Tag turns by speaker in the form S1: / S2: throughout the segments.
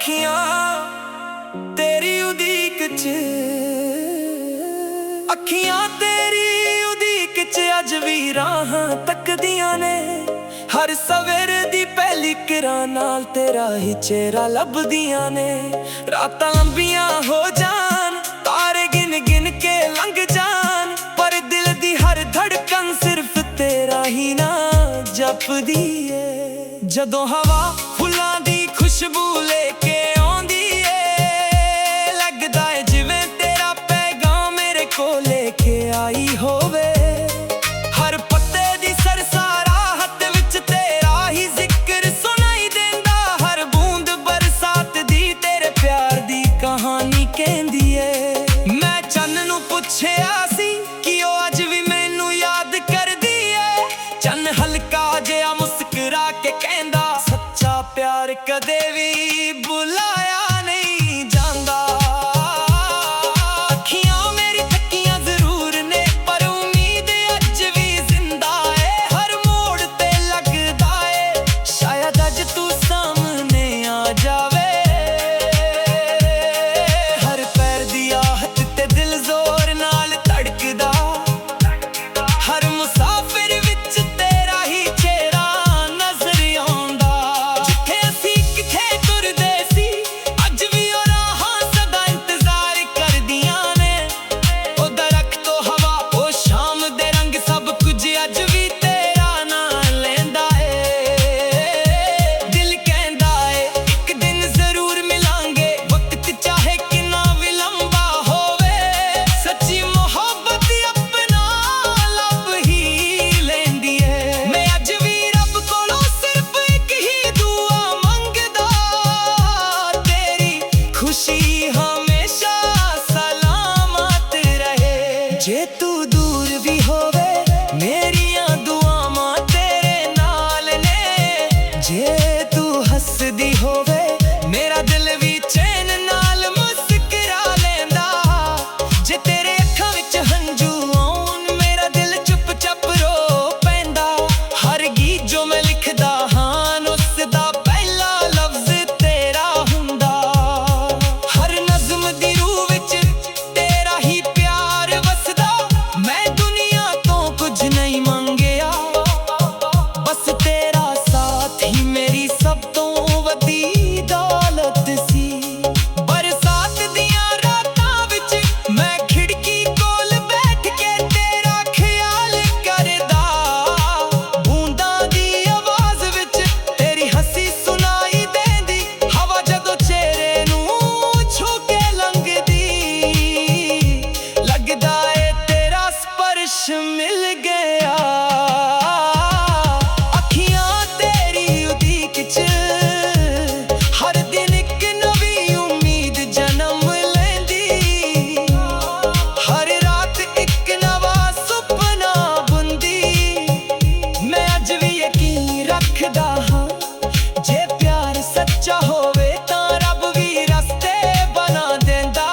S1: अखियां तेरी उदीक च, अखियां तेरी उदीक च अज भी राहां तकदियां ने। हर सवेरे दी पहली किरण नाल तेरा ही चेहरा लभदियां ने। रातां लंबियां हो जान, तारे गिन गिन के लंघ जान, पर दिल दी हर धड़कन सिर्फ तेरा ही ना जपदी है। जदों हवा फुल्लां दी खुशबू लेके आउंदी है, लगदा है जिवें तेरा पैगाम मेरे को लेके आई होवे। हर पत्ते दी सरसाराहत विच तेरा ही जिक्र सुनाई देंदा, हर बूंद बरसात दी तेरे प्यार दी कहानी कहंदी है। मैं चन्न नूं पुछया सी कि ओ अज भी मैनू याद करदी है। चन्न हल्का जिहा मुस्कुरा के कहंदा, सच्चा प्यार कदे भी बुलाया नहीं जांदा। अखियां मेरी थकियां जरूर ने, पर उम्मीद अज भी जिंदा है। हर मोड़ ते लगदा है शायद अज तू सामने आ जावे। हर पैर दी आहट ते दिल जोर नाल धड़कदा, हर मुसाफिर विच तेरा ही चेहरा नजर आउंदा। जिथे असीं किथे तुरदे सी, अज भी ओ राहां सदा इंतजार करदियां ने। ओ दरख्तो हवा ओ शाम दे रंग सब कुछ अज भी तेरा नां लैंदा है। दिल कहंदा है इक दिन जरूर मिलांगे, वक्त चाहे किन्ना भी लंबा होवे। सच्ची मोहब्बत अपना लब ही लेंदी है। मैं अज भी रब कोलों सिर्फ एक ही दुआ मंगदा, तेरी खुशी हमेशा सलामत रहे। जे तू दूर भी होवे, मेरियां दुआवां तेरे नाल ने। जे तू हसदी होवे, मेरा दिल भी चैन नाल मुस्कुरा लेंदा। जे तेरे अखां विच हंझू आउण, मेरा दिल चुप चाप रो पैंदा। हर गीत जो मैं लिखदा हां, उसदा पहला लफ्ज तेरा हुंदा। हर नज़म दी रूह विच तेरा ही प्यार वसदा। मैं दुनिया तो कुछ नहीं मंगिया, बस तेरा साथ ही मेरी सब तो वड्डी दौलत सी। बरसात दियां रातां विच मैं खिड़की कोल बैठ के तेरा ख्याल करदा। बूंदां दी आवाज़ विच तेरी हंसी सुनाई देंदी, हवा जदों चेहरे नूं छू के लंघदी। लगदा है तेरा स्पर्श मिल गया। अखियां तेरी उदीक च, हर दिन इक नवी उम्मीद जन्म लैंदी। हर रात इक नवा सुपना बुनदी। मैं अज भी यकीन रखदा हां, जे प्यार सच्चा होवे तां रब भी रस्ते बना देंदा।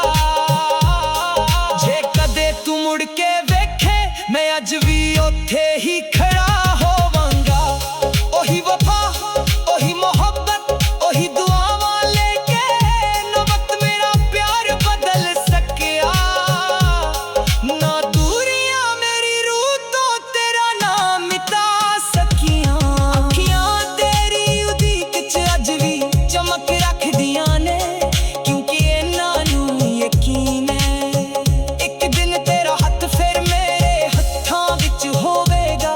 S1: जे कदे तू मुड़ के वेखे, मैं अज भी उत्थे ही खड़ा होवांगा। ओही वफा ओही मोहब्बत ओही दुआवां लेके, ना वक्त मेरा प्यार बदल सकिया, ना दूरियां मेरी रूह तो तेरा नाम मिटा सकियां। अखियां तेरी उदीक च अज भी चमक रखदियां ने, क्योंकि इन्हां नूं यकीन है इक दिन तेरा हत्थ फिर मेरे हत्थां विच होवेगा।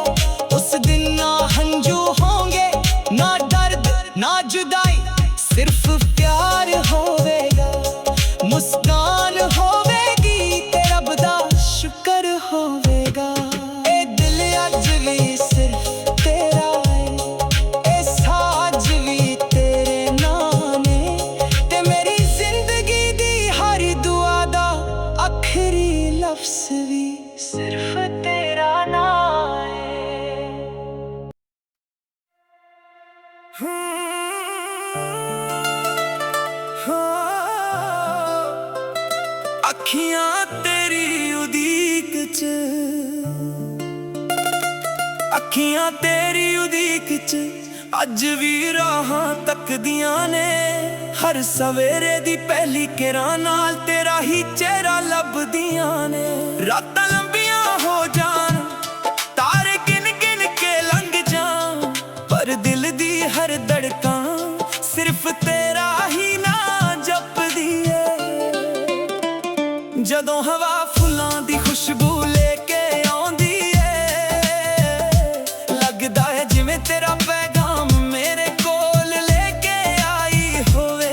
S1: उस दिन ना हंझू होंगे, ना दर्द ना जुदाई, सिर्फ प्यार होवेगा। मुस्कान होवेगी ते रब दा शुक्र होवेगा। ए दिल अज भी सिर्फ तेरा है, ए साज भी तेरे नाम ने, ते मेरी जिंदगी दी हर दुआ दा आखिरी लफ्ज भी सिर्फ तेरा नाम है। अखियां तेरी उदीक च, अखियां तेरी उदीक च, ਅੱਜ ਵੀ ਰਾਹਾਂ ਤੱਕਦੀਆਂ ਨੇ, ਹਰ ਸਵੇਰੇ ਦੀ ਪਹਿਲੀ ਕਿਰਨ ਨਾਲ ਤੇਰਾ ਹੀ ਚਿਹਰਾ ਲੱਭਦੀਆਂ ਨੇ। ਰਾਤਾਂ ਲੰਬੀਆਂ ਹੋ ਜਾਣ, ਤਾਰੇ ਗਿਣ ਗਿਣ ਕੇ ਲੰਘ ਜਾਣ, ਪਰ ਦਿਲ ਦੀ ਹਰ ਧੜਕਨ ਸਿਰਫ ਤੇਰਾ ਹੀ ਨਾਂ ਜਪਦੀ ਏ। ਜਦੋਂ ਹਵਾ ਫੁੱਲਾਂ ਦੀ ਖੁਸ਼ਬੂ ਲੈ ਕੇ ਆਉਂਦੀ ਏ, ਲੱਗਦਾ ਹੈ ਜਿਵੇਂ ਤੇਰਾ ਪੈਗਾਮ ਮੇਰੇ ਕੋਲ ਲੈ ਕੇ ਆਈ ਹੋਵੇ।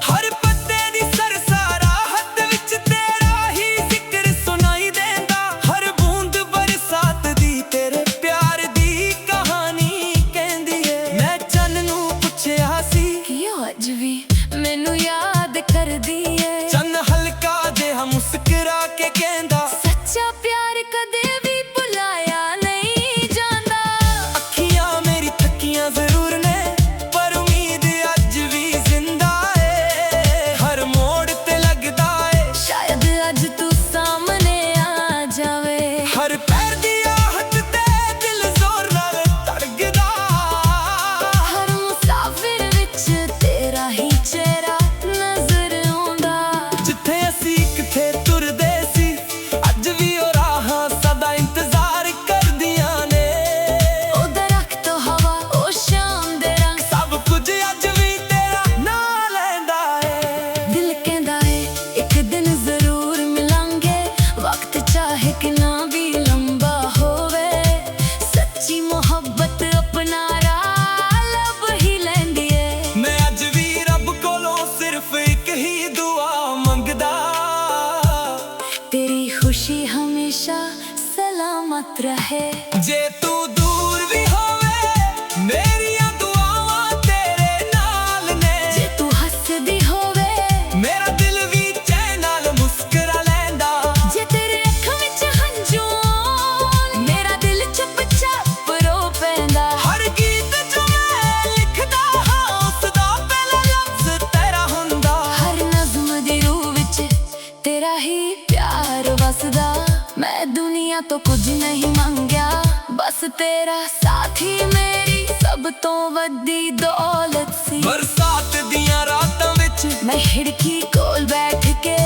S1: ਹਰ ਪੱਤੇ ਦੀ ਸਰਸਰਾਹਟ ਵਿੱਚ ਤੇਰਾ ਹੀ ਜ਼ਿਕਰ ਸੁਣਾਈ ਦੇਂਦਾ, ਹਰ ਬੂੰਦ ਬਰਸਾਤ ਦੀ ਤੇਰੇ ਪਿਆਰ ਦੀ ਕਹਾਣੀ ਕਹਿੰਦੀ ਏ। ਮੈਂ ਚੰਨ ਨੂੰ ਪੁੱਛਿਆ ਸੀ
S2: ਕਿ ਉਹ ਅੱਜ ਵੀ ਮੈਨੂੰ ਯਾਦ ਕਰਦੀ ਏ।
S1: ਚੰਨ ਹਲਕਾ ਜਿਹਾ ਮੁਸਕਰਾ ਕੇ ਕਹਿੰਦਾ,
S2: ਸੱਚਾ ਪਿਆਰ ਕਦੇ ਵੀ ਭੁਲਾਇਆ ਨਹੀਂ ਜਾਂਦਾ।
S1: ਅੱਖੀਆਂ ਮੇਰੀ ਥੱਕੀਆਂ ਜ਼ਰੂਰ ਨੇ, ਪਰ ਉਮੀਦ ਅੱਜ ਵੀ ਜ਼ਿੰਦਾ ਏ। ਹਰ ਮੋੜ ਤੇ ਲੱਗਦਾ ਏ
S2: ਸ਼ਾਇਦ ਅੱਜ ਤੂੰ ਸਾਹਮਣੇ ਆ ਜਾਵੇ।
S1: ਹਰ ਪੈਰ ਦੀ ਆਹਟ ਤੇ ਦਿਲ ਜ਼ੋਰ ਨਾਲ ਧੜਕਦਾ,
S2: ਹਰ ਮੁਸਾਫਿਰ ਵਿੱਚ ਤੇਰਾ ਹੀ ਚਿਹਰਾ ਨਜ਼ਰ ਆਉਂਦਾ।
S1: ਜਿੱਥੇ ਅਸੀਂ ਕਿੱਥੇ ਤੁਰਦੇ ਸੀ, ਅੱਜ ਵੀ ਉਹ ਰਾਹਾਂ ਸਦਾ ਇੰਤਜ਼ਾਰ ਕਰਦੀਆਂ ਨੇ।
S2: ਉਹ ਦਰਖਤ, ਹਵਾ, ਉਹ ਸ਼ਾਮ ਦੇ ਰੰਗ,
S1: ਸਭ ਕੁਝ ਅੱਜ ਵੀ ਤੇਰਾ ਨਾਂ ਲੈਂਦਾ ਏ।
S2: ਦਿਲ ਕਹਿੰਦਾ ਏ ਇੱਕ ਦਿਨ ਜ਼ਰੂਰ ਮਿਲਾਂਗੇ, ਵਕਤ ਚਾਹੇ ਕਿੰਨਾ ਵੀ ਲੰਬਾ ਹੋਵੇ। ਸੱਚੀ ਮੁਹੱਬਤ ਆਪਣਾ ਰਾਹ ਲੱਭ ਹੀ ਲੈਂਦੀ ਏ।
S1: ਮੈਂ ਅੱਜ ਵੀ ਰੱਬ ਕੋਲੋਂ ਸਿਰਫ ਇੱਕ ਹੀ ਦੁਆ ਮੰਗਦਾ,
S2: तेरी खुशी हमेशा सलामत रहे।
S1: ਜੇ ਤੂੰ ਦੂਰ ਵੀ ਹੋਵੇ ਮੇਰੀਆਂ ਦੁਆਵਾਂ ਤੇਰੇ ਨਾਲ ਨੇ।
S2: जे तू हसदी होवे,
S1: ਮੇਰਾ ਦਿਲ ਵੀ ਚੈਨ ਨਾਲ ਮੁਸਕਰਾ ਲੈਂਦਾ,
S2: जे तेरे अखां विच हंझू आउण, मेरा दिल चुप चाप रो पैंदा।
S1: ਹਰ ਗੀਤ ਜੋ ਮੈਂ ਲਿਖਦਾ ਹਾਂ ਉਸਦਾ ਪਹਿਲਾ ਲਫ਼ਜ਼ ਤੇਰਾ ਹੁੰਦਾ।
S2: हर नज़्म दी रूह विच तेरा ही प्यार वसदा। मैं दुनिया तो कुछ नहीं मंगया, बस तेरा साथ ही मेरी सब तो वड्डी दौलत सी।
S1: ਬਰਸਾਤ ਦੀਆਂ ਰਾਤਾਂ ਵਿੱਚ
S2: मैं खिड़की कोल बैठ के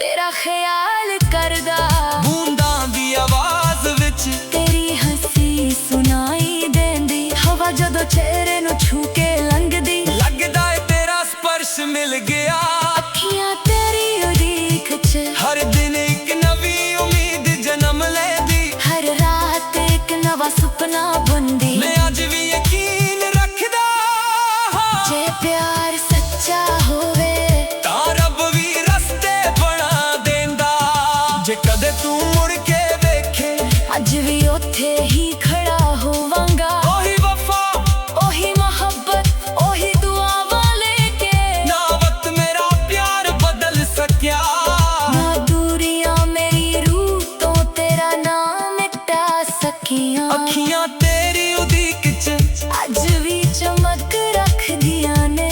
S2: तेरा ख्याल करदा।
S1: ਬੂੰਦਾਂ ਦੀ ਆਵਾਜ਼ ਵਿੱਚ
S2: तेरी हंसी सुनाई देंदी, हवा जदों चेहरे नू छू के लंघदी।
S1: ਲੱਗਦਾ ਏ ਤੇਰਾ ਸਪਰਸ਼ ਮਿਲ ਗਿਆ।
S2: अखियां तेरी उदीक च,
S1: ਹਰ ਦਿਨ ਇੱਕ ਨਵੀਂ ਉਮੀਦ ਜਨਮ ਲੈਂਦੀ।
S2: हर रात एक नवा सुपना बुनदी।
S1: ਮੈਂ ਅੱਜ ਵੀ ਯਕੀਨ ਰੱਖਦਾ ਹਾਂ,
S2: जे प्यार सच्चा होवे,
S1: ਤਾਂ ਰੱਬ ਵੀ ਰਸਤੇ ਬਣਾ ਦੇਂਦਾ। ਜੇ ਕਦੇ ਤੂੰ ਮੁੜ ਕੇ ਵੇਖੇ
S2: अज भी ओथे ही खड़ा होवांगा।
S1: ਉਹੀ ਵਫਾ
S2: ओही मोहब्बत, ओही दुआवां लेके।
S1: ਨਾ ਵਕਤ ਮੇਰਾ ਪਿਆਰ ਬਦਲ ਸਕਿਆ।
S2: ना दूरियां मेरी रूह तो तेरा नाम मिटा सकियां।
S1: ਅੱਖੀਆਂ ਤੇਰੀ ਉਦੀਕ ਚ
S2: अज भी चमक रखदियां ने,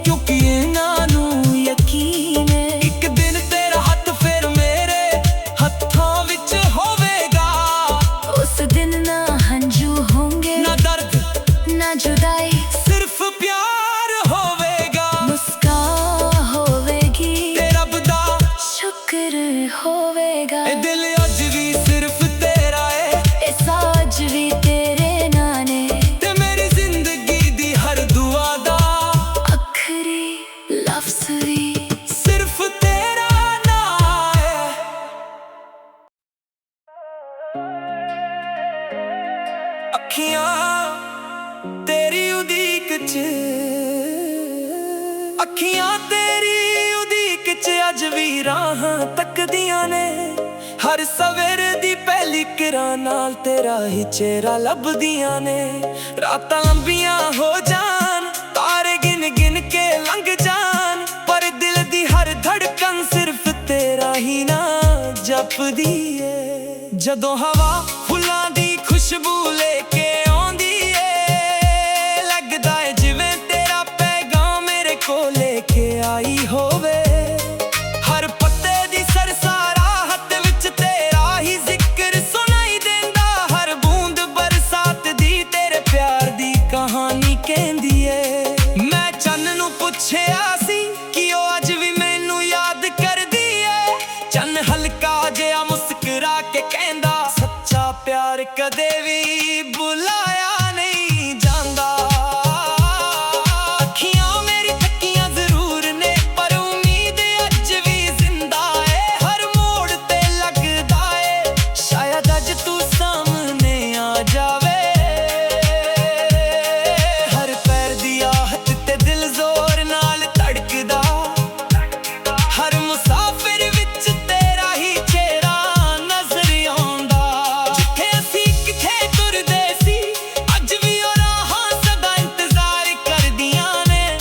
S1: ਕਿਉਂਕਿ ਇਹਨਾਂ ਨੂੰ
S2: यकीन है
S1: ਇੱਕ ਦਿਨ ਤੇਰਾ ਹੱਥ ਫਿਰ ਮੇਰੇ ਹੱਥਾਂ ਵਿੱਚ ਹੋਵੇਗਾ।
S2: उस दिन ना हंझू होंगे,
S1: ਨਾ ਦਰਦ
S2: ना जुदाई,
S1: ਸਿਰਫ ਪਿਆਰ ਹੋਵੇਗਾ।
S2: मुस्कान होवेगी,
S1: ਤੇ ਰੱਬ ਦਾ
S2: शुक्र होवेगा।
S1: ਇਹ ਦਿਲ ਅੱਜ ਵੀ ਸਿਰਫ ਤੇਰਾ ਏ,
S2: ए साज भी तेरे नाने,
S1: ਤੇ ਮੇਰੀ ਜ਼ਿੰਦਗੀ ਦੀ ਹਰ ਦੁਆ ਦਾ
S2: आखरी लफ्ज़ भी
S1: ਸਿਰਫ ਤੇਰਾ ਨਾਂ ਏ। ਅੱਖੀਆਂ ਤੇਰੀ ਉਦੀਕ ਚ, ਅੱਖੀਆਂ ਤੇਰੀ ਉਦੀਕ ਚ ਅੱਜ ਵੀ ਰਾਹਾਂ ਤੱਕਦੀਆਂ ਨੇ। ਹਰ ਸਵੇਰੇ ਦੀ ਪਹਿਲੀ ਕਿਰਨ ਨਾਲ ਤੇਰਾ ਹੀ ਚਿਹਰਾ ਲੱਭਦੀਆਂ ਨੇ। ਰਾਤਾਂ ਲੰਬੀਆਂ ਹੋ ਜਾਣ, ਤਾਰੇ ਗਿਣ ਗਿਣ ਕੇ ਲੰਘ ਜਾਣ, ਪਰ ਦਿਲ ਦੀ ਹਰ ਧੜਕਨ ਸਿਰਫ ਤੇਰਾ ਹੀ ਨਾਂ ਜਪਦੀ ਏ। ਜਦੋਂ ਹਵਾ ਫੁੱਲਾਂ ਦੀ ਖੁਸ਼ਬੂ ਲੈ ਕੇ ਆਉਂਦੀ ਏ, ਲੱਗਦਾ ਏ ਜਿਵੇਂ ਤੇਰਾ ਪੈਗਾਮ ਮੇਰੇ ਕੋਲ ਲੈ ਕੇ ਆਈ ਹੋਵੇ। ਹਰ ਪੱਤੇ ਦੀ ਸਰਸਰਾਹਟ ਵਿੱਚ ਤੇਰਾ ਹੀ ਜ਼ਿਕਰ ਸੁਣਾਈ ਦੇਂਦਾ, ਹਰ ਬੂੰਦ ਬਰਸਾਤ ਦੀ ਤੇਰੇ ਪਿਆਰ ਦੀ ਕਹਾਣੀ ਕਹਿੰਦੀ ਏ। ਮੈਂ ਚੰਨ ਨੂੰ ਪੁੱਛਿਆ ਸੀ ਕਿ ਉਹ ਅੱਜ ਵੀ ਮੈਨੂੰ ਯਾਦ ਕਰਦੀ ਏ। ਚੰਨ ਹਲਕਾ ਜਿਹਾ ਮੁਸਕਰਾ ਕੇ ਕਹਿੰਦਾ, ਸੱਚਾ ਪਿਆਰ ਕਦੇ ਵੀ ਭੁਲਾਇਆ ਨਹੀਂ ਜਾਂਦਾ। ਅੱਖੀਆਂ ਮੇਰੀ ਥੱਕੀਆਂ ਜ਼ਰੂਰ ਨੇ, ਪਰ ਉਮੀਦ ਅੱਜ ਵੀ ਜ਼ਿੰਦਾ ਏ। ਹਰ ਮੋੜ ਤੇ ਲੱਗਦਾ ਏ, ਸ਼ਾਇਦ ਅੱਜ ਤੂੰ ਸਾਹਮਣੇ ਆ ਜਾਵੇ। ਹਰ ਪੈਰ ਦੀ ਆਹਟ ਤੇ ਦਿਲ ਜ਼ੋਰ ਨਾਲ ਧੜਕਦਾ, ਹਰ ਮੁਸਾਫਿਰ ਵਿੱਚ ਤੇਰਾ ਹੀ ਚਿਹਰਾ ਨਜ਼ਰ ਆਉਂਦਾ। ਜਿੱਥੇ ਅਸੀਂ ਕਿੱਥੇ ਤੁਰਦੇ ਸੀ, ਅੱਜ ਵੀ ਉਹ ਰਾਹਾਂ ਸਦਾ ਇੰਤਜ਼ਾਰ ਕਰਦੀਆਂ ਨੇ।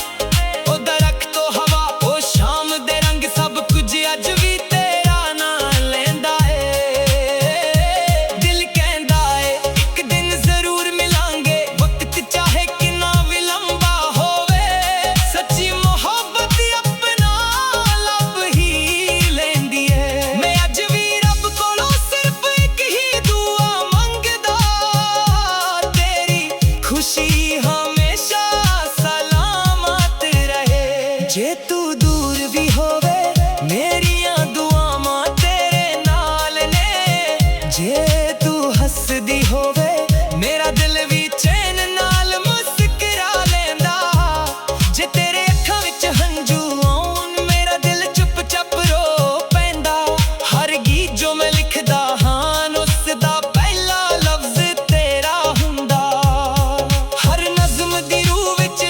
S1: ਉਹ ਦਰਖਤੋਂ ਹਵਾ, ਉਹ ਸ਼ਾਮ ਦੇ ਰੰਗ, ਸਭ ਕੁਝ ਅੱਜ ਵੀ ਤੇਰਾ ਨਾਂ ਲੈਂਦਾ ਏ। ਦਿਲ ਕਹਿੰਦਾ ਏ ਇੱਕ ਦਿਨ ਜ਼ਰੂਰ ਮਿਲਾਂਗੇ, ਵਕਤ ਚਾਹੇ ਕਿੰਨਾ ਵੀ ਲੰਬਾ ਹੋਵੇ। ਸੱਚੀ ਮੁਹੱਬਤ ਆਪਣਾ ਲੱਭ ਹੀ ਲੈਂਦੀ ਏ। ਮੈਂ ਅੱਜ ਵੀ ਰੱਬ ਕੋਲੋਂ ਸਿਰਫ ਇੱਕ ਹੀ ਦੁਆ ਮੰਗਦਾ, ਤੇਰੀ ਖੁਸ਼ੀ ਹਮੇਸ਼ਾ ਸਲਾਮਤ ਰਹੇ। ਜੇ ਤੂੰ ਦੂਰ ਵੀ ਹੋਵੇ, ਮੇਰੀਆਂ ਦੁਆਵਾਂ ਤੇਰੇ ਨਾਲ ਨੇ। ਜੇ ਤੂੰ ਹੱਸਦੀ ਹੋਵੇ, ਮੇਰਾ ਦਿਲ ਵੀ ਚੈਨ ਨਾਲ ਮੁਸਕਰਾ ਲੈਂਦਾ। ਜੇ ਤੇਰੇ ਅੱਖਾਂ ਵਿੱਚ ਹੰਝੂ ਆਉਣ, ਮੇਰਾ ਦਿਲ ਚੁੱਪ-ਚਾਪ ਰੋ ਪੈਂਦਾ। ਹਰ ਗੀਤ ਜੋ ਮੈਂ ਲਿਖਦਾ ਹਾਂ, ਉਸ ਦਾ ਪਹਿਲਾ ਲਫ਼ਜ਼ ਤੇਰਾ ਹੁੰਦਾ। ਹਰ ਨਜ਼ਮ ਦੀ ਰੂਹ ਵਿੱਚ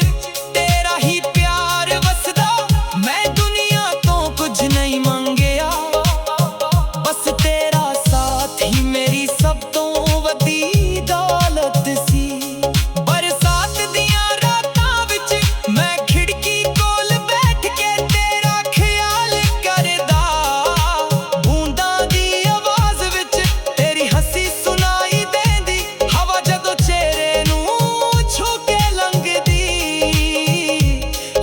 S1: ਤੇਰਾ ਹੀ ਪਿਆਰ ਵਸਦਾ। ਮੈਂ ਦੁਨੀਆ ਤੋਂ ਕੁਝ ਨਹੀਂ ਮੰਗਿਆ, ਬਸ ਤੇਰਾ ਸਾਥ ਹੀ ਮੇਰੀ ਸਭ ਤੋਂ ਵੱਡੀ ਦੌਲਤ ਸੀ। ਬਰਸਾਤ ਦੀਆਂ ਰਾਤਾਂ ਵਿੱਚ ਮੈਂ ਖਿੜਕੀ ਕੋਲ ਬੈਠ ਕੇ ਤੇਰਾ ਖਿਆਲ ਕਰਦਾ। ਬੂੰਦਾਂ ਦੀ ਆਵਾਜ਼ ਵਿੱਚ ਤੇਰੀ ਹੱਸੀ ਸੁਣਾਈ ਦੇਂਦੀ, ਹਵਾ ਜਦੋਂ ਚਿਹਰੇ ਨੂੰ ਛੂ ਕੇ ਲੰਘਦੀ।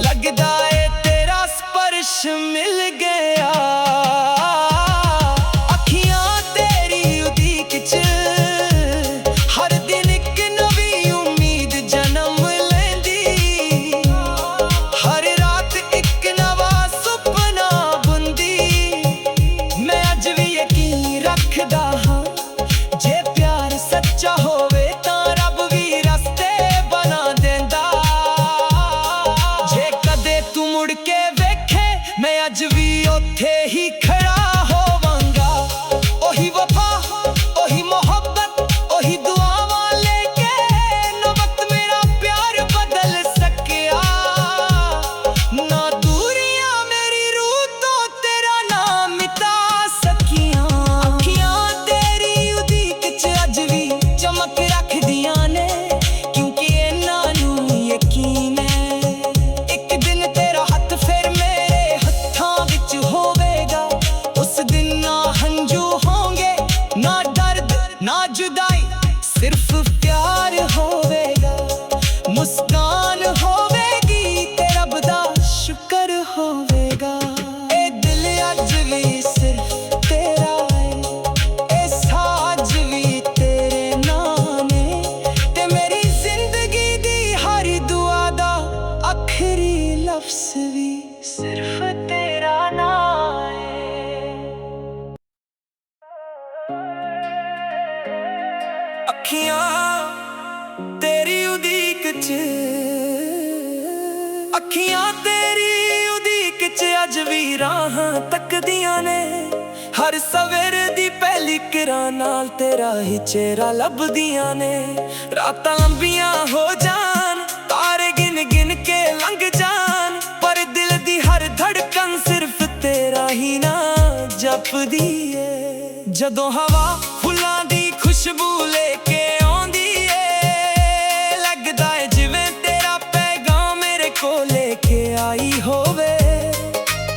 S1: ਲੱਗਦਾ ਏ ਤੇਰਾ ਸਪਰਸ਼ ਮਿਲ ਗਿਆ। ਅੱਖੀਆਂ ਤੇਰੀ ਉਡੀਕ 'ਚ ਹਰ ਦਿਨ ਇੱਕ ਨਵੀਂ ਉਮੀਦ ਜਨਮ ਲੈਂਦੀ। ਹਰ ਰਾਤ ਇੱਕ ਨਵਾਂ ਸੁਪਨਾ ਬੁਣਦੀ। ਮੈਂ ਅੱਜ ਵੀ ਯਕੀਨ ਰੱਖਦਾ ਹਾਂ, ਜੇ ਪਿਆਰ ਸੱਚਾ ਹੋਵੇ ਤਾਂ ਰੱਬ ਵੀ ਰਸਤੇ ਬਣਾ ਦਿੰਦਾ। ਜੇ ਕਦੇ ਤੂੰ ਮੁੜ ਕੇ ਵੇਖੇ, ਮੈਂ ਅੱਜ ਵੀ ਉੱਥੇ ਹੀ ਖੜਾ ਹੋਵਾਂਗਾ। ਉਹੀ ਵਫਾ, ਉਹੀ ਮੁਹੱਬਤ, ਉਹੀ ਦੁਆਵਾਂ ਲੈ ਕੇ। ਨਾ ਵਕਤ ਮੇਰਾ ਪਿਆਰ ਬਦਲ ਸਕਿਆ, ਨਾ ਦੂਰੀਆਂ ਮੇਰੀ ਰੂਹ ਤੋਂ ਤੇਰਾ ਨਾਮ ਮਿਟਾ ਸਕੀਆਂ। ਅੱਖੀਆਂ ਤੇਰੀ ਉਡੀਕ 'ਚ ਅੱਜ ਵੀ ਚਮਕ ਰੱਖਦੀਆਂ ਨੇ, ਕਿਉਂਕਿ ਇਹਨਾਂ ਨੂੰ ਯਕੀਨ ਏ ਇੱਕ ਦਿਨ ਤੇਰਾ ਹੱਥ ਫਿਰ ਮੇਰੇ ਹੱਥਾਂ ਵਿੱਚ ਹੋਵੇਗਾ। ਉਸ ਦਿਨ ਨਾ ਹੰਝੂ ਹੋਣਗੇ, ਨਾ ਦਰਦ, ਨਾ ਜੁਦਾਈ, ਸਿਰਫ ਪਿਆਰ ਹੋਵੇਗਾ। ਮੁਸਕਾਨ ਹੋਵੇਗੀ ਤੇ ਰੱਬ ਦਾ ਸ਼ੁਕਰ ਹੋਵੇਗਾ। ਇਹ ਦਿਲ ਅੱਜ ਵੀ ਸਿਰਫ ਤੇਰਾ ਏ, ਇਹ ਸਾਜ਼ ਵੀ ਤੇਰੇ ਨਾਂ ਨੇ। ਤੇ ਮੇਰੀ ਜ਼ਿੰਦਗੀ ਦੀ ਹਰ ਦੁਆ ਦਾ ਆਖਰੀ ਲਫ਼ਜ਼ ਵੀ ਸਿਰਫ ਤੇਰਾ ਨਾਂ ਏ। ਅੱਖੀਆਂ ਤੇਰੀ ਉਡੀਕ 'ਚ, ਅੱਖੀਆਂ ਤੇਰੀ ਉਡੀਕ 'ਚ ਅੱਜ ਵੀ ਰਾਹਾਂ ਤੱਕਦੀਆਂ ਨੇ। ਹਰ ਸਵੇਰ ਦੀ ਪਹਿਲੀ ਕਿਰਨ ਨਾਲ ਤੇਰਾ ਹੀ ਚਿਹਰਾ ਲੱਭਦੀਆਂ ਨੇ। ਰਾਤਾਂ ਲੰਬੀਆਂ ਹੋ ਜਾਣ, ਤਾਰੇ ਗਿਣ ਗਿਣ ਕੇ ਲੰਘ ਜਾਣ, ਪਰ ਦਿਲ ਦੀ ਹਰ ਧੜਕਨ ਸਿਰਫ ਤੇਰਾ ਹੀ ਨਾਂ ਜਪਦੀ ਏ। ਜਦੋਂ ਹਵਾ ਫੁੱਲਾਂ ਦੀ ਖੁਸ਼ਬੂ ਲੈ ਕੇ ਆਉਂਦੀ ਏ, ਲੱਗਦਾ ਏ ਜਿਵੇਂ ਤੇਰਾ ਪੈਗਾਮ ਮੇਰੇ ਕੋਲ ਲੈ ਕੇ ਆਈ ਹੋਵੇ।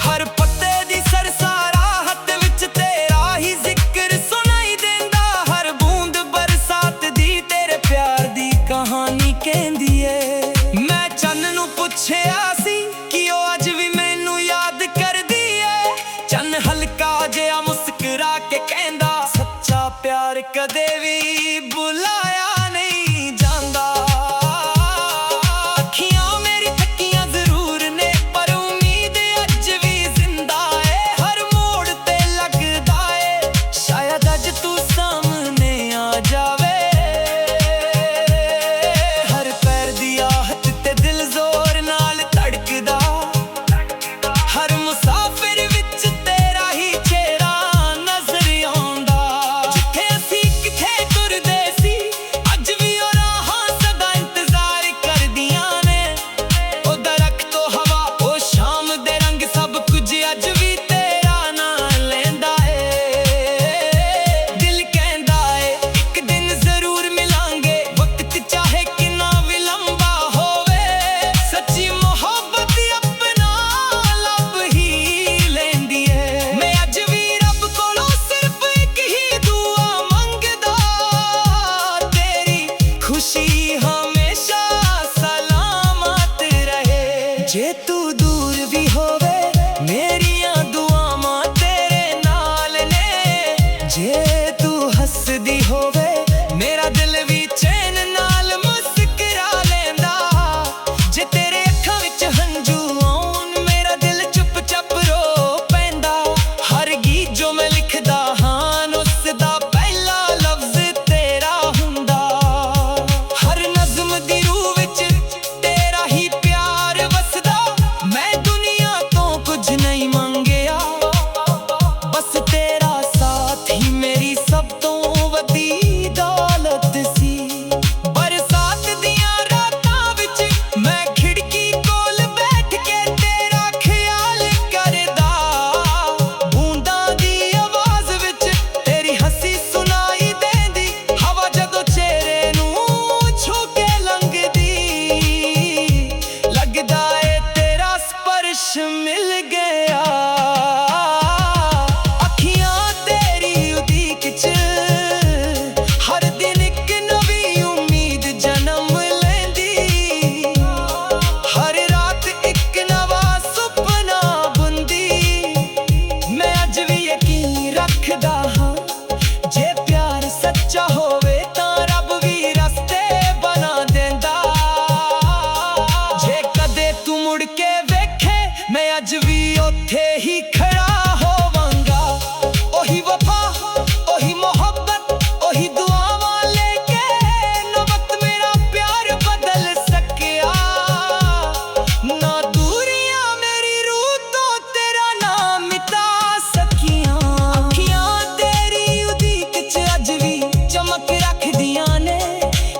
S1: ਹਰ ਪੱਤੇ ਦੀ ਸਰਸਾਰਾ ਹੱਥ ਵਿੱਚ ਤੇਰਾ ਹੀ ਜ਼ਿਕਰ ਸੁਣਾਈ ਦਿੰਦਾ। ਹਰ ਬੂੰਦ ਬਰਸਾਤ ਦੀ ਤੇਰੇ ਪਿਆਰ ਦੀ ਕਹਾਣੀ ਕਹਿੰਦੀ ਏ। ਮੈਂ ਚੰਨ ਨੂੰ ਪੁੱਛਿਆ ਸੀ ਕਿ ਉਹ ਅੱਜ ਵੀ ਮੈਨੂੰ ਯਾਦ ਕਰਦੀ ਏ। ਚੰਨ ਹਲਕਾ ਜਿਹਾ ਮੁਸਕਰਾ ਕੇ ਕਹਿੰਦਾ, ਸੱਚਾ ਪਿਆਰ ਕਦੇ ਵੀ ਭੁਲਾਇਆ ਨਹੀਂ ਜਾਂਦਾ। ਜੇ ਤੂੰ ਦੂਰ ਵੀ ਹੋਵੇ ਮੇਰੀਆਂ ਦੁਆਵਾਂ ਤੇਰੇ ਨਾਲ ਨੇ। ਜੇ ਤੂੰ ਹੱਸਦੀ ਹੋਵੇ ਮੇਰਾ ਦਿਲ ਵੀ ਚੈਨ ਨਾਲ ਮੁਸਕਰਾ ਲੈਂਦਾ। ਜੇ ਤੇਰੇ ਅੱਖਾਂ ਵਿੱਚ ਹੰਝੂ ਆਉਣ ਮੇਰਾ ਦਿਲ ਚੁੱਪ ਚਾਪ ਰੋ ਪੈਂਦਾ। ਹਰ ਗੀਤ ਜੋ ਮੈਂ ਲਿਖਦਾ ਹਾਂ ਉਸ ਦਾ ਪਹਿਲਾ ਲਫ਼ਜ਼ ਤੇਰਾ ਹੁੰਦਾ। ਹਰ ਨਜ਼ਮ ਦੀ ਰੂਹ ਵਿੱਚ ਤੇਰਾ ਹੀ ਪਿਆਰ ਵਸਦਾ। ਮੈਂ ਦੁਨੀਆ ਤੋਂ ਕੁਝ ਨਹੀਂ ਮੰਗਿਆ ਬਸ ਤੇਰਾ ਸਾਥ ਹੀ ਮੇਰੀ ਸਭ ਤੋਂ ਵੱਡੀ ਦੌਲਤ ਸੀ। ਬਰਸਾਤ ਦੀਆਂ ਰਾਤਾਂ ਵਿੱਚ ਮੈਂ ਖਿੜਕੀ ਕੋਲ ਬੈਠ ਕੇ ਤੇਰਾ ਖਿਆਲ ਕਰਦਾ। ਬੂੰਦਾਂ ਦੀ ਆਵਾਜ਼ ਵਿੱਚ ਤੇਰੀ ਹੱਸੀ ਸੁਣਾਈ ਦੇਂਦੀ। ਹਵਾ ਜਦੋਂ ਚਿਹਰੇ ਨੂੰ ਛੂ ਕੇ ਲੰਘਦੀ ਲੱਗਦਾ ਏ ਤੇਰਾ ਸਪਰਸ਼ ਮਿਲ ਗਿਆ। ਅੱਖੀਆਂ ਤੇਰੀ ਉਡੀਕ 'ਚ ਹਰ ਦਿਨ ਇੱਕ ਨਵੀਂ ਉਮੀਦ ਜਨਮ ਲੈਂਦੀ। ਹਰ ਰਾਤ ਇੱਕ ਨਵਾਂ ਸੁਪਨਾ ਬੁਣਦੀ। ਮੈਂ ਅੱਜ ਵੀ ਯਕੀਨ ਰੱਖਦਾ ਹਾਂ ਜੇ ਪਿਆਰ ਸੱਚਾ ਹੋਵੇ ਤਾਂ ਰੱਬ ਵੀ ਰਸਤੇ ਬਣਾ ਦਿੰਦਾ। ਜੇ ਕਦੇ ਤੂੰ ਮੁੜ ਕੇ ਵੇਖੇ ਮੈਂ ਅੱਜ ਵੀ ਉੱਥੇ ਹੀ ਖੜਾ ਹੋਵਾਂਗਾ। ਉਹੀ ਵਫਾ ਉਹੀ ਮੁਹੱਬਤ ਉਹੀ ਦੁਆਵਾਂ ਲੈ ਕੇ। ਨਾ ਵਕਤ ਮੇਰਾ ਪਿਆਰ ਬਦਲ ਸਕਿਆ ਨਾ ਦੂਰੀਆਂ ਮੇਰੀ ਰੂਹ ਤੋਂ ਤੇਰਾ ਨਾਮ ਮਿਟਾ ਸਕੀਆਂ। ਅੱਖੀਆਂ ਤੇਰੀ ਉਡੀਕ 'ਚ ਅੱਜ ਵੀ ਚਮਕ ਰੱਖਦੀਆਂ ਨੇ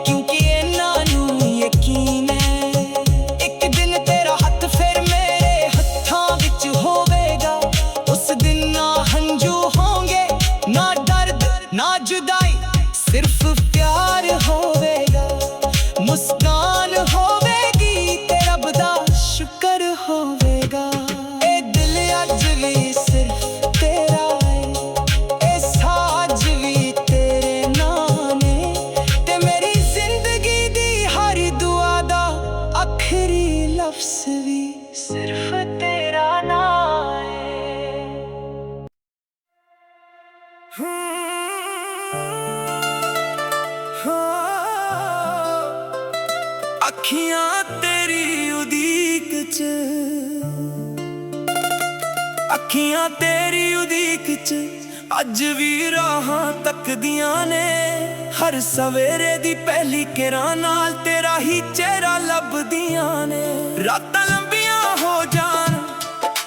S1: ਕਿਉਂਕਿ ਇਹਨਾਂ ਨੂੰ ਯਕੀਨ ਹੈ ਇੱਕ ਦਿਨ ਤੇਰਾ ਹੱਥ ਫਿਰ ਮੇਰੇ ਹੱਥਾਂ ਵਿੱਚ ਹੋਵੇਗਾ। ਉਸ ਦਿਨ ਨਾ ਹੰਝੂ ਹੋਣਗੇ ਨਾ ਦਰਦ ਨਾ ਜੁਦਾਈ ਸਿਰਫ ਪਿਆਰ ਹੋਵੇਗਾ। ਮੁਸਕਾਨ ਹੋਵੇਗੀ ਤੇ ਰੱਬ ਦਾ ਸ਼ੁਕਰ ਹੋਵੇਗਾ। ਇਹ ਦਿਲ ਅੱਜ ਵੀ ਸਿਰਫ ਤੇਰਾ ਏ। ਇਹ ਸਾਜ਼ ਵੀ ਤੇਰੇ ਨਾਂ ਨੇ ਤੇ ਮੇਰੀ ਜ਼ਿੰਦਗੀ ਦੀ ਹਰ ਦੁਆ ਦਾ ਆਖਰੀ ਲਫ਼ਜ਼ ਵੀ ਸਿਰਫ ਤੇਰਾ ਨਾਂ ਏ। ਅੱਖੀਆਂ ਤੇਰੀ ਉਡੀਕ 'ਚ ਅੱਖੀਆਂ ਤੇਰੀ ਉਡੀਕ 'ਚ ਅੱਜ ਵੀ ਰਾਹਾਂ ਤੱਕਦੀਆਂ ਨੇ। ਹਰ ਸਵੇਰੇ ਦੀ ਪਹਿਲੀ ਕਿਰਨ ਨਾਲ ਤੇਰਾ ਹੀ ਚਿਹਰਾ ਲੱਭਦੀਆਂ ਨੇ। ਰਾਤਾਂ ਲੰਬੀਆਂ ਹੋ ਜਾਣ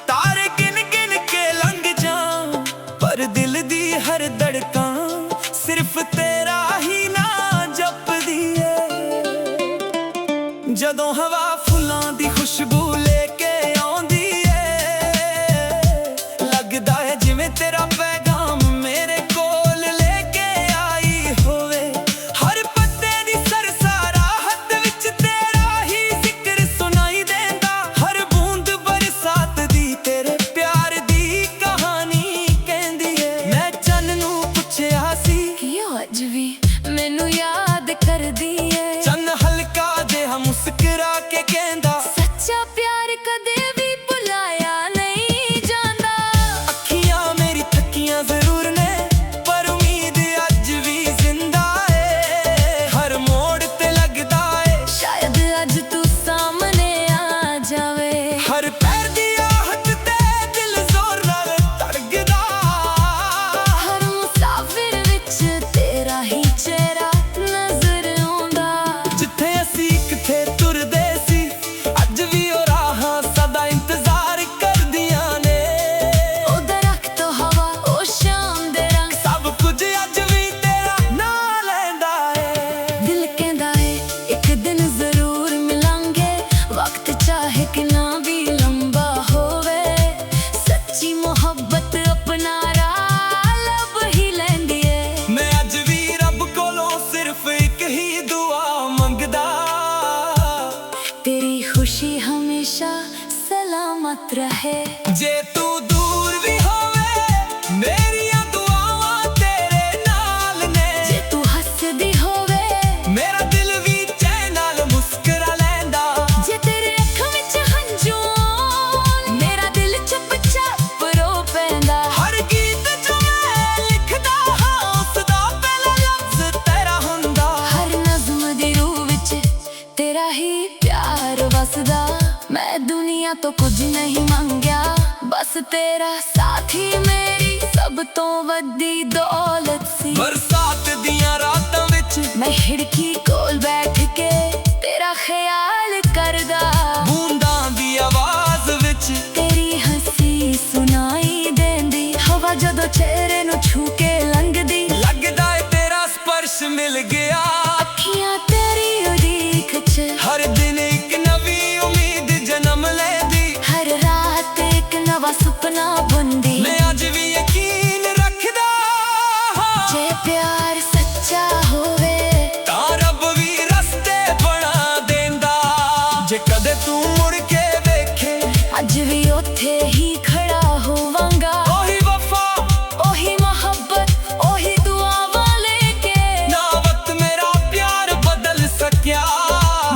S1: ਤਾਰੇ ਗਿਣ ਗਿਣ ਕੇ ਲੰਘ ਜਾਣ ਪਰ ਦਿਲ ਦੀ ਹਰ ਧੜਕਨ ਸਿਰਫ ਤੇਰਾ ਹੀ ਨਾਂ ਜਪਦੀ ਏ। ਜਦੋਂ ਹਵਾ ਫੁੱਲਾਂ ਦੀ ਖੁਸ਼ਬੂ ਲੈ ਕੇ ਆਉਂਦੀ ਏ ਲੱਗਦਾ ਹੈ ਜਿਵੇਂ ਤੇਰਾ ਪੈਗਾਮ ਮੇਰੇ ਕੋਲ ਲੈ ਕੇ ਆਈ ਹੋਵੇ। ਹਰ ਪੱਤੇ ਦੀ ਸਰਸਾਰਾ ਹੱਥ ਵਿੱਚ ਤੇਰਾ ਹੀ ਜ਼ਿਕਰ ਸੁਣਾਈ ਦੇਂਦਾ। ਹਰ ਬੂੰਦ ਬਰਸਾਤ ਦੀ ਤੇਰੇ ਪਿਆਰ ਦੀ ਕਹਾਣੀ ਕਹਿੰਦੀ ਏ। ਮੈਂ ਚੰਨ ਨੂੰ ਪੁੱਛਿਆ ਸੀ
S2: ਕਿ ਉਹ ਅੱਜ ਵੀ ਮੈਨੂੰ ਯਾਦ ਕਰਦੀ ਏ।
S1: ਚੰਨ ਹਲਕਾ ਜਿਹਾ ਮੁਸਕਰਾ ਕੇ ਕਹਿੰਦਾ
S2: ਸੱਚਾ ਪਿਆਰ ਕਦੇ ਵੀ ਭੁਲਾਇਆ ਨਹੀਂ ਜਾਂਦਾ।
S1: ਅੱਖੀਆਂ ਮੇਰੀ ਥੱਕੀਆਂ ਜ਼ਰੂਰ ਨੇ ਪਰ ਉਮੀਦ ਅੱਜ ਵੀ ਜ਼ਿੰਦਾ ਏ। ਹਰ ਮੋੜ ਤੇ ਲੱਗਦਾ ਏ
S2: ਸ਼ਾਇਦ ਅੱਜ ਤੂੰ ਸਾਹਮਣੇ ਆ ਜਾਵੇ।
S1: ਹਰ ਪੈਰ ਦੀ ਆਹਟ ਤੇ ਦਿਲ ਜ਼ੋਰ ਨਾਲ ਧੜਕਦਾ।
S2: ਹਰ ਮੁਸਾਫਿਰ ਵਿੱਚ ਤੇਰਾ ਹੀ ਚਿਹਰਾ ਨਜ਼ਰ ਆਉਂਦਾ।
S1: ਜਿੱਥੇ ਅਸੀਂ ਕਿੱਥੇ ਤੁਰਦੇ ਸੀ ਅੱਜ ਵੀ ਉਹ ਰਾਹਾਂ ਸਦਾ ਇੰਤਜ਼ਾਰ ਕਰਦੀਆਂ ਨੇ।
S2: ਉਹ ਦਰਖਤ ਹਵਾ ਉਹ ਸ਼ਾਮ ਦੇ ਰੰਗ
S1: ਸਭ ਕੁਝ ਅੱਜ ਵੀ ਤੇਰਾ ਨਾਂ ਲੈਂਦਾ ਏ।
S2: ਦਿਲ ਕਹਿੰਦਾ ਏ ਇੱਕ ਦਿਨ ਜ਼ਰੂਰ ਮਿਲਾਂਗੇ ਵਕਤ ਚਾਹੇ ਕਿੰਨਾ ਵੀ ਲੰਬਾ ਹੋਵੇ। ਸੱਚੀ ਮੁਹੱਬਤ ਆਪਣਾ ਰਾਹ ਲੱਭ ਹੀ ਲੈਂਦੀ ਏ।
S1: ਮੈਂ ਅੱਜ ਵੀ ਰੱਬ ਕੋਲੋਂ ਸਿਰਫ ਇੱਕ ਹੀ ਦੁਆ ਮੰਗਦਾ।
S2: तेरी खुशी हमेशा सलामत रहे।
S1: ਜੇ ਤੂੰ ਦੂਰ ਵੀ ਹੋਵੇ ਮੇਰੀਆਂ ਦੁਆਵਾਂ ਤੇਰੇ ਨਾਲ ਨੇ।
S2: जे तू हंसदी होवे
S1: ਮੇਰਾ ਦਿਲ ਵੀ ਚੈਨ ਨਾਲ ਮੁਸਕਰਾ ਲੈਂਦਾ।
S2: जे तेरे अखां विच हंझू ਪਿਆਰ ਵਸਦਾ। ਮੈਂ ਦੁਨੀਆ ਤੋਂ ਕੁਝ ਨਹੀਂ ਮੰਗਿਆ, ਬਸ ਤੇਰਾ ਸਾਥ ਹੀ ਮੇਰੀ ਸਭ ਤੋਂ ਵੱਡੀ ਦੌਲਤ ਸੀ।
S1: ਬਰਸਾਤ ਦੀਆਂ ਰਾਤਾਂ ਵਿੱਚ
S2: ਮੈਂ ਖਿੜਕੀ ਕੋਲ ਬੈਠ ਕੇ ਤੇਰਾ ਖਿਆਲ ਕਰਦਾ।
S1: ਬੂੰਦਾਂ ਦੀ ਆਵਾਜ਼ ਵਿੱਚ
S2: ਤੇਰੀ ਹੱਸੀ ਸੁਣਾਈ ਦੇਂਦੀ, ਹਵਾ ਜਦੋਂ ਚਿਹਰੇ ਨੂੰ ਛੂ ਕੇ ਲੰਘਦੀ।
S1: ਲੱਗਦਾ ਏ ਤੇਰਾ ਸਪਰਸ਼ ਮਿਲ ਗਿਆ।
S2: ਅੱਖੀਆਂ ਤੇਰੀ ਉਡੀਕ 'ਚ
S1: ਹਰ ਦਿਨ ਇੱਕ ਨਵੀਂ ਉਮੀਦ ਜਨਮ ਲੈਂਦੀ।
S2: ਹਰ ਰਾਤ ਇੱਕ ਨਵਾਂ ਸੁਪਨਾ ਬੁਣਦੀ।
S1: ਮੈਂ ਅੱਜ ਵੀ ਯਕੀਨ ਰੱਖਦਾ ਹਾਂ,
S2: ਜੇ ਪਿਆਰ ਸੱਚਾ ਹੋਵੇ
S1: ਤਾਂ ਰੱਬ ਵੀ ਰਸਤੇ ਬਣਾ ਦੇਂਦਾ। ਜੇ ਕਦੇ ਤੂੰ ਮੁੜ ਕੇ ਵੇਖੇ,
S2: ਅੱਜ ਵੀ ਉੱਥੇ ਹੀ ਖੜਾ ਹੋਵਾਂਗਾ।
S1: ਉਹੀ ਵਫਾ
S2: ਉਹੀ ਮੁਹੱਬਤ, ਉਹੀ ਦੁਆਵਾਂ ਲੈ ਕੇ।
S1: ਨਾ ਵਕਤ ਮੇਰਾ ਪਿਆਰ ਬਦਲ ਸਕਿਆ,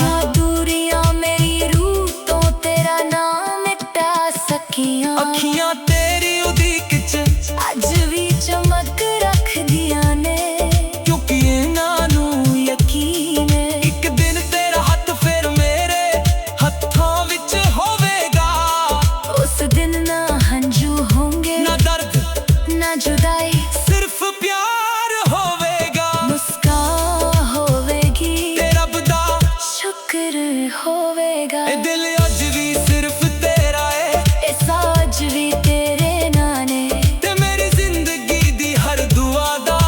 S2: ਨਾ ਦੂਰੀਆਂ ਮੇਰੀ ਰੂਹ ਤੋਂ ਤੇਰਾ ਨਾਮ ਮਿਟਾ ਸਕੀਆਂ।
S1: ਅੱਖੀਆਂ ਤੇਰੀ ਉਡੀਕ 'ਚ
S2: ਅੱਜ ਵੀ ਚਮਕ ਰੱਖਦੀਆਂ ਨੇ,
S1: ਕਿਉਂਕਿ ਇਹਨਾਂ ਨੂੰ
S2: ਯਕੀਨ ਏ
S1: ਇੱਕ ਦਿਨ ਤੇਰਾ ਹੱਥ ਫਿਰ ਮੇਰੇ ਹੱਥਾਂ ਵਿੱਚ ਹੋਵੇਗਾ।
S2: ਉਸ ਦਿਨ ਨਾ ਹੰਝੂ ਹੋਣਗੇ,
S1: ਨਾ ਦਰਦ
S2: ਨਾ ਜੁਦਾਈ,
S1: ਸਿਰਫ ਪਿਆਰ ਹੋਵੇਗਾ।
S2: ਮੁਸਕਾਨ ਹੋਵੇਗੀ
S1: ਤੇ ਰੱਬ ਦਾ
S2: ਸ਼ੁਕਰ ਹੋਵੇਗਾ।
S1: ਇਹ ਦਿਲ ਅੱਜ ਵੀ ਸਿਰਫ ਤੇਰਾ ਏ,
S2: ਇਹ ਸਾਜ ਵੀ ਤੇਰੇ ਨਾਂ ਨੇ,
S1: ਤੇ ਮੇਰੀ ਜ਼ਿੰਦਗੀ ਦੀ ਹਰ ਦੁਆ ਦਾ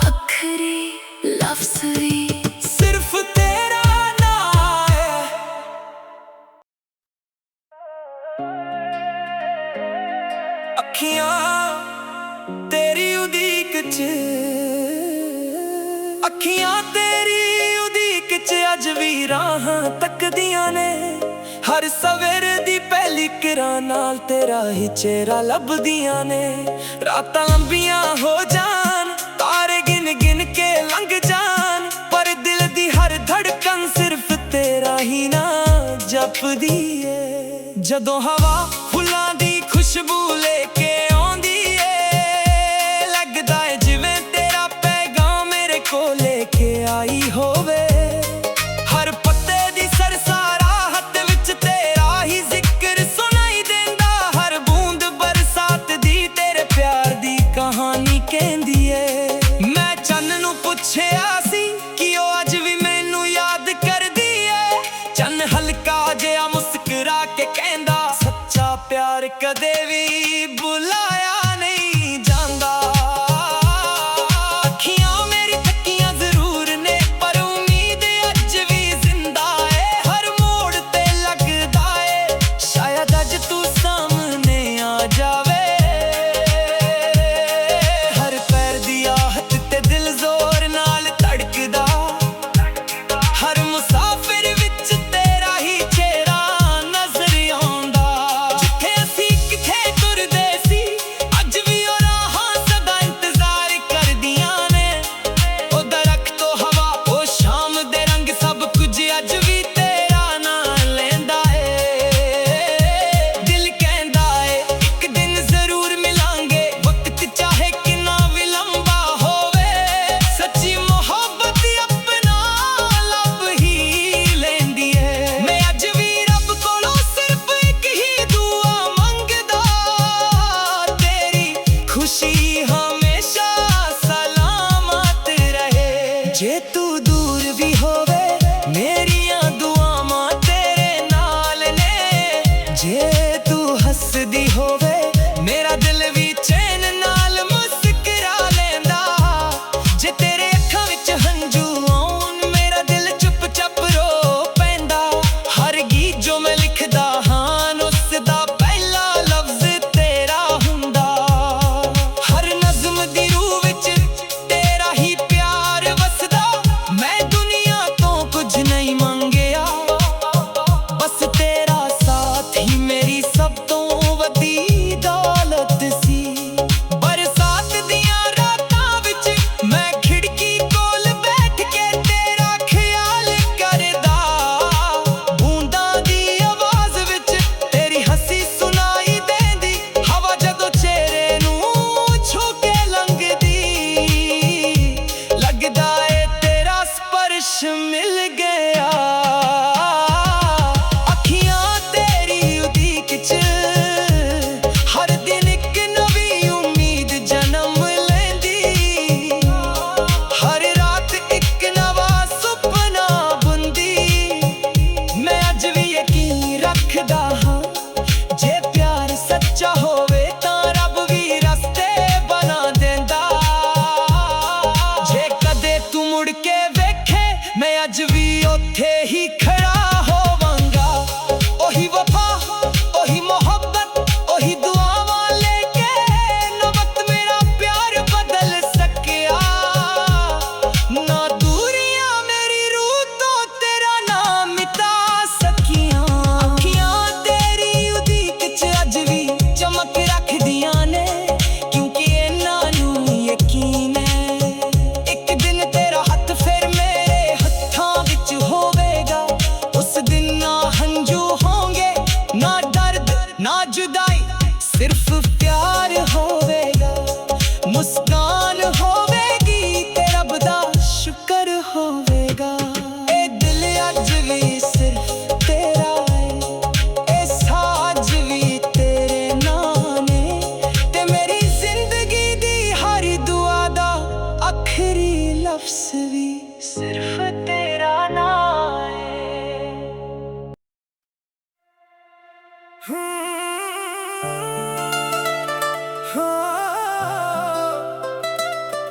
S2: ਆਖਰੀ ਲਫ਼ਜ਼ ਵੀ
S1: ਸਿਰਫ ਤੇਰਾ ਨਾਂ ਏ। ਅੱਖੀਆਂ ਤੇਰੀ ਉਡੀਕ 'ਚ, ਅੱਖੀਆਂ ਤੇਰੀ ਉਡੀਕ 'ਚ ਅੱਜ ਵੀ ਰਾਹਾਂ ਤੱਕਦੀਆਂ ਨੇ। ਹਰ ਸਵੇਰ ਦੀ ਪਹਿਲੀ ਕਿਰਨ ਨਾਲ ਤੇਰਾ ਹੀ ਚਿਹਰਾ ਲੱਭਦੀਆਂ ਨੇ। ਰਾਤਾਂ ਲੰਬੀਆਂ ਹੋ ਜਾਣ, ਤਾਰੇ ਗਿਣ ਗਿਣ ਕੇ ਲੰਘ ਜਾਣ, ਪਰ ਦਿਲ ਦੀ ਹਰ ਧੜਕਨ ਸਿਰਫ ਤੇਰਾ ਹੀ ਨਾਂ ਜਪਦੀ ਏ। ਜਦੋਂ ਹਵਾ ਫੁੱਲਾਂ ਦੀ ਖੁਸ਼ਬੂ ਲੈ ਕੇ ਆਉਂਦੀ ਏ, ਲੱਗਦਾ ਏ ਜਿਵੇਂ ਤੇਰਾ ਪੈਗਾਮ ਮੇਰੇ ਕੋਲ ਲੈ ਕੇ ਆਈ ਹੋਵੇ। ਹਰ ਪੱਤੇ ਦੀ ਸਰਸਾਰਾਹਤ ਵਿੱਚ ਤੇਰਾ ਹੀ ਜ਼ਿਕਰ ਸੁਣਾਈ ਦਿੰਦਾ। ਹਰ ਬੂੰਦ ਬਰਸਾਤ ਦੀ ਤੇਰੇ ਪਿਆਰ ਦੀ ਕਹਾਣੀ ਕਹਿੰਦੀ ਏ। ਮੈਂ ਚੰਨ ਨੂੰ ਪੁੱਛਿਆ ਸੀ ਕਿ ਉਹ ਅੱਜ ਵੀ ਮੈਨੂੰ ਯਾਦ ਕਰਦੀ ਏ। ਚੰਨ ਹਲਕਾ ਜਿਹਾ ਮੁਸਕਰਾ ਕੇ ਕਹਿੰਦਾ, ਸੱਚਾ ਪਿਆਰ ਕਦੇ ਵੀ ਭੁਲਾਇਆ ਨਹੀਂ ਜਾਂਦਾ। ਅੱਖੀਆਂ ਮੇਰੀ ਥੱਕੀਆਂ ਜ਼ਰੂਰ ਨੇ, ਪਰ ਉਮੀਦ ਅੱਜ ਵੀ ਜ਼ਿੰਦਾ ਏ। ਹਰ ਮੋੜ ਤੇ ਲੱਗਦਾ ਏ ਸ਼ਾਇਦ ਅੱਜ ਤੂੰ ਸਾਹਮਣੇ ਆ ਜਾਵੇ। ਹਰ ਪੈਰ ਦੀ ਆਹਟ ਤੇ ਦਿਲ ਜ਼ੋਰ ਨਾਲ ਧੜਕਦਾ। ਹਰ ਮੁਸਾਫਿਰ ਵਿੱਚ ਤੇਰਾ ਹੀ ਚਿਹਰਾ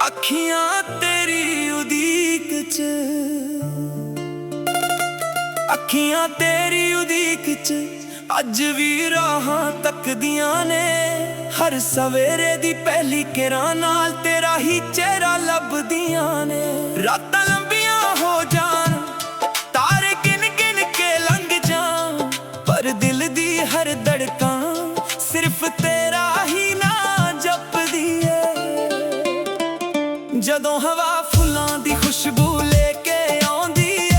S1: ਅੱਖੀਆਂ ਤੇਰੀ ਉਡੀਕ ਚ, ਅੱਖੀਆਂ ਤੇਰੀ ਉਡੀਕ ਚ ਅੱਜ ਵੀ ਰਾਹਾਂ ਤੱਕਦੀਆਂ ਨੇ। ਹਰ ਸਵੇਰੇ ਦੀ ਪਹਿਲੀ ਕਿਰਨ ਨਾਲ ਤੇਰਾ ਹੀ ਚਿਹਰਾ ਲੱਭਦੀਆਂ ਨੇ। ਰਾਤਾਂ ਲੰਬੀਆਂ ਹੋ ਜਾਣ, ਤਾਰੇ ਗਿਣ ਗਿਣ ਕੇ ਲੰਘ ਜਾਣ, ਪਰ ਦਿਲ ਦੀ ਹਰ ਧੜਕਨ ਸਿਰਫ ਤੇਰਾ ਹੀ ਨਾਂ ਜਪਦੀ ਏ। ਜਦੋਂ ਹਵਾ ਫੁੱਲਾਂ ਦੀ ਖੁਸ਼ਬੂ ਲੈ ਕੇ ਆਉਂਦੀ ਏ,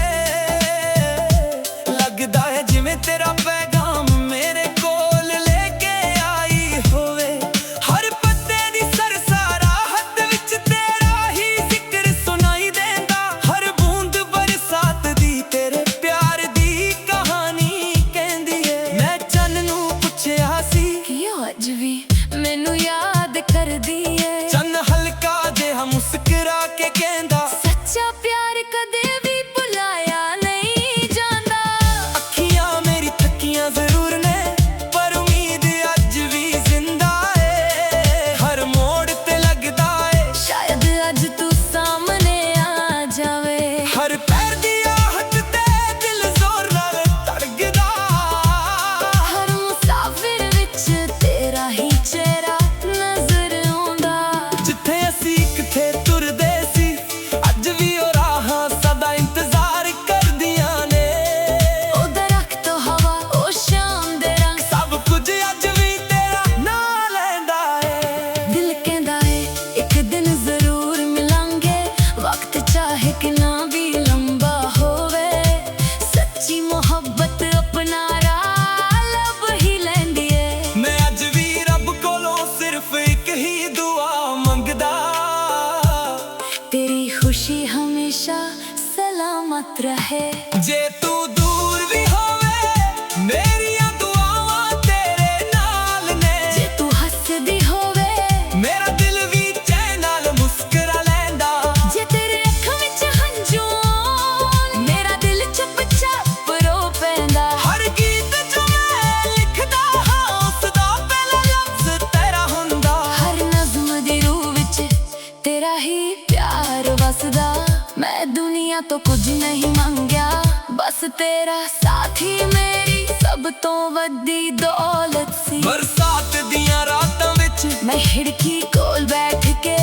S1: ਲੱਗਦਾ ਹੈ ਜਿਵੇਂ ਤੇਰਾ ਪੈਗਾਮ ਮੇਰੇ ਕੋਲ ਲੈ ਕੇ ਆਈ ਹੋਵੇ। ਹਰ ਪੱਤੇ ਦੀ ਸਰਸਰਾਹਟ ਵਿੱਚ ਤੇਰਾ ਹੀ ਜ਼ਿਕਰ ਸੁਣਾਈ ਦੇਂਦਾ। ਹਰ ਬੂੰਦ ਬਰਸਾਤ ਦੀ ਤੇਰੇ ਪਿਆਰ ਦੀ ਕਹਾਣੀ ਕਹਿੰਦੀ ਏ। ਮੈਂ ਚੰਨ ਨੂੰ ਪੁੱਛਿਆ ਸੀ
S2: ਕਿ ਉਹ ਅੱਜ ਵੀ ਮੈਨੂੰ ਯਾਦ ਕਰਦੀ ਏ।
S1: ਚੰਨ ਹਲਕਾ ਜਿਹਾ ਮੁਸਕਰਾ ਕੇ ਕਹਿੰਦਾ,
S2: ਸੱਚਾ ਪਿਆਰ ਕਦੇ ਵੀ ਭੁਲਾਇਆ ਨਹੀਂ ਜਾਂਦਾ।
S1: ਅੱਖੀਆਂ ਮੇਰੀ ਥੱਕੀਆਂ ਜ਼ਰੂਰ ਨੇ, ਪਰ ਉਮੀਦ ਅੱਜ ਵੀ ਜ਼ਿੰਦਾ ਏ। ਹਰ ਮੋੜ ਤੇ ਲੱਗਦਾ ਏ
S2: ਸ਼ਾਇਦ ਅੱਜ ਤੂੰ ਸਾਹਮਣੇ ਆ ਜਾਵੇ।
S1: ਹਰ ਪੈਰ ਦੀ ਆਹਟ ਤੇ ਦਿਲ ਜ਼ੋਰ ਨਾਲ ਧੜਕਦਾ।
S2: ਹਰ ਮੁਸਾਫਿਰ ਵਿੱਚ ਤੇਰਾ ਹੀ ਚਿਹਰਾ ਨਜ਼ਰ ਆਉਂਦਾ।
S1: ਜਿੱਥੇ ਅਸੀਂ ਕਿਥੇ ਤੁਰਦੇ ਸੀ, ਅੱਜ ਵੀ ਉਹ ਰਾਹਾਂ ਸਦਾ ਇੰਤਜ਼ਾਰ ਕਰਦੀਆਂ ਨੇ।
S2: ਉਹ ਦਰਖਤ ਹਵਾ ਉਹ ਸ਼ਾਮ ਦੇ ਰੰਗ,
S1: ਸਭ ਕੁਝ ਅੱਜ ਵੀ ਤੇਰਾ ਨਾਂ ਲੈਂਦਾ ਏ।
S2: ਦਿਲ ਕਹਿੰਦਾ ਏ ਇੱਕ ਦਿਨ ਜ਼ਰੂਰ ਮਿਲਾਂਗੇ, ਵਕਤ ਚਾਹੇ ਕਿੰਨਾ ਵੀ ਲੰਬਾ ਹੋਵੇ। ਸੱਚੀ ਮੁਹੱਬਤ ਆਪਣਾ ਰਾਹ ਲੱਭ ਹੀ ਲੈਂਦੀ ਏ।
S1: ਮੈਂ ਅੱਜ ਵੀ ਰੱਬ ਕੋਲੋਂ ਸਿਰਫ ਇੱਕ ਹੀ ਦੁਆ ਮੰਗਦਾ।
S2: ਤੇਰੀ ਖੁਸ਼ੀ ਹਮੇਸ਼ਾ ਸਲਾਮਤ ਰਹੇ।
S1: ਜੇ ਤੂੰ ਦੂਰ ਵੀ ਹੋਵੇ, ਮੇਰੀਆਂ ਦੁਆਵਾਂ ਤੇਰੇ ਨਾਲ ਨੇ।
S2: ਜੇ ਤੂੰ ਹੱਸਦੀ ਹੋਵੇ,
S1: ਮੇਰਾ ਦਿਲ ਵੀ ਚੈਨ ਨਾਲ ਮੁਸਕਰਾ ਲੈਂਦਾ।
S2: ਜੇ ਤੇਰੇ ਅੱਖਾਂ ਵਿੱਚ ਹੰਝੂ ਆਉਣ, ਮੇਰਾ ਦਿਲ ਚੁੱਪ ਚਾਪ ਰੋ ਪੈਂਦਾ।
S1: ਹਰ ਗੀਤ ਜੋ ਮੈਂ ਲਿਖਦਾ ਹਾਂ, ਉਸਦਾ ਪਹਿਲਾ ਲਫ਼ਜ਼ ਤੇਰਾ ਹੁੰਦਾ।
S2: ਹਰ ਨਜ਼ਮ ਦੀ ਰੂਹ ਵਿੱਚ ਤੇਰਾ ਹੀ ਪਿਆਰ ਵਸਦਾ। ਮੈਂ ਦੁਨੀਆ ਤੋਂ ਕੁਝ ਨਹੀਂ ਮੰਗਿਆ, ਬਸ ਤੇਰਾ ਸਾਥ ਹੀ ਮੇਰੀ ਸਭ ਤੋਂ ਵੱਡੀ ਦੌਲਤ ਸੀ।
S1: ਬਰਸਾਤ ਦੀਆਂ ਰਾਤਾਂ ਵਿੱਚ
S2: ਮੈਂ ਖਿੜਕੀ ਕੋਲ ਬੈਠ ਕੇ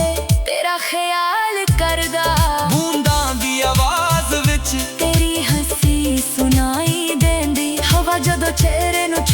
S2: ਤੇਰਾ ਖਿਆਲ ਕਰਦਾ।
S1: ਬੂੰਦਾਂ ਦੀ ਆਵਾਜ਼ ਵਿੱਚ
S2: ਤੇਰੀ ਹੱਸੀ ਸੁਣਾਈ ਦੇਂਦੀ। ਹਵਾ ਜਦੋਂ ਚਿਹਰੇ ਨੂੰ